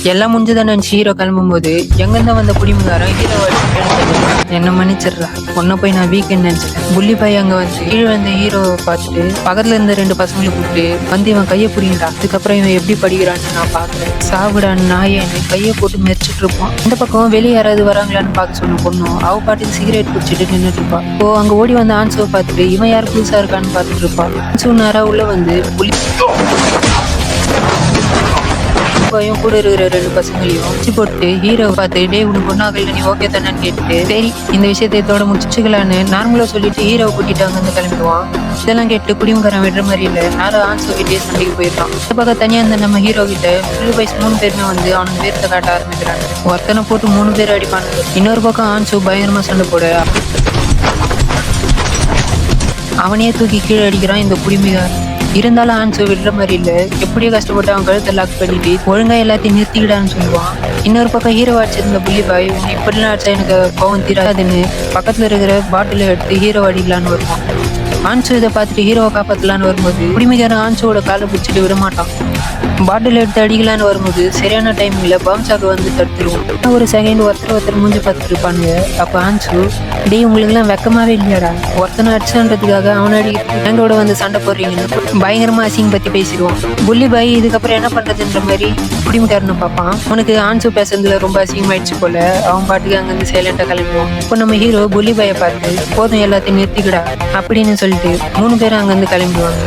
எல்லாம் முடிஞ்சதை நினைச்சு ஹீரோ கிளம்பும் போது எங்கிருந்தா வந்த குடிமுகாரம் ஹீரோ என்ன மன்னிச்சிடுறா, ஒன்ன போய் நான் வீக்கெண்ட் நினைச்சிட்டேன். புள்ளி பாய் அங்க வந்து கீழே வந்த ஹீரோவை பார்த்துட்டு பக்கத்துல இருந்த 2 பசங்களை கூப்பிட்டு வந்து இவன் கையை புரியுண்டா, அதுக்கப்புறம் இவன் எப்படி படிக்கிறான்னு நான் பாக்குறேன், சாப்பிடான்னு நாயன்னு கையை போட்டு மெரிச்சிட்டு இருப்பான். இந்த பக்கம் வெளியே யாராவது வராங்களான்னு பார்க்க சொன்ன பொண்ணும் அவ பாட்டுக்கு சிகரெட் குடிச்சிட்டு நின்றுட்டு இருப்பான். இப்போ அங்க ஓடி வந்த ஆன்சோவை பார்த்துட்டு இவன் யார் புதுசா இருக்கான்னு பார்த்துட்டு இருப்பான். ஆன்சோ நேரா உள்ள வந்து புள்ளி கூட இருக்கிற 2 பசங்களையும் வச்சு போட்டு ஹீரோவை பார்த்து டே உனக்கு பொண்ணாகல நீ ஓகே தானு கேட்டுட்டு சரி இந்த விஷயத்தை இதோட முடிச்சுக்கலான்னு நார்மலா சொல்லிட்டு ஹீரோவை கூட்டிட்டு அங்கிருந்து கிளம்பிடுவான். இதெல்லாம் கேட்டு குடிமுகாரன் விடுற மாதிரி இல்ல நேரம் ஆன்சோ கிட்டே சண்டைக்கு போயிடறான். இந்த பக்கம் தனியா இருந்த நம்ம ஹீரோ கிட்ட புள்ளி பாய்ஸ் 3 பேருமே வந்து அவனுக்கு பேர்த்த காட்ட ஆரம்பிக்கிறாங்க. ஒருத்தனை போட்டு 3 பேர் அடிப்பானுங்க. இன்னொரு பக்கம் ஆன்சோ பயங்கரமா சண்டை போட அவனையே தூக்கி கீழே அடிக்கிறான் இந்த குடிமுகாரன். இருந்தாலும் ஆன்சோ விடுற மாதிரி இல்ல, எப்படியோ கஷ்டப்பட்டு அவன் கழுத்தை லாக் பண்ணிட்டு ஒழுங்கா எல்லாத்தையும் நிறுத்திக்கிடான்னு சொல்லுவான். இன்னொரு பக்கம் ஹீரோ அடிச்சிருந்த புள்ளி பாய் இப்படிலாம் அடிச்சா எனக்கு கோவம் தீராதுன்னு பக்கத்துல இருக்கிற பாட்டில எடுத்து ஹீரோ அடிக்கலான்னு வருவான். ஆன்சோ இதை பார்த்துட்டு ஹீரோவை காப்பாத்தலான்னு வரும்போது குடிமிகாரன் ஆன்சோட காலை பிடிச்சிட்டு விட மாட்டான். பாட்டில் எடுத்து அடிக்கலான்னு வரும்போது சரியான டைமிங்ல பம்சாக்கு வந்து தடுத்துருவோம். ஒரு செகண்ட் ஒருத்தர் மூஞ்சி பார்த்துட்டு இருப்பானுங்க. அப்ப ஆன்சோ டேய் உங்களுக்கு எல்லாம் வெக்கமாவே இல்லையாடா, ஒருத்தனை அடிச்சான்றதுக்காக அவனை அடிக்கிட்டு எங்களோட வந்து சண்டை போடுறீங்கன்னு பயங்கரமா அசிங்க பத்தி பேசிடுவோம். புள்ளி பாய் இதுக்கப்புறம் என்ன பண்றதுன்ற மாதிரி குடிமிகாரனை பார்ப்பான். உனக்கு ஆன்சோ பேசுறதுல ரொம்ப அசிங்கமாயிடுச்சு போல, அவன் பாட்டுக்கு அங்கிருந்து சைலண்டா கிளம்புவான். இப்போ நம்ம ஹீரோ புள்ளி பாயை பார்த்து போதும் எல்லாத்தையும் நிறுத்திக்கிடா அப்படின்னு சொல்லிட்டு 3 பேரும் அங்கிருந்து கிளம்பிடுவாங்க.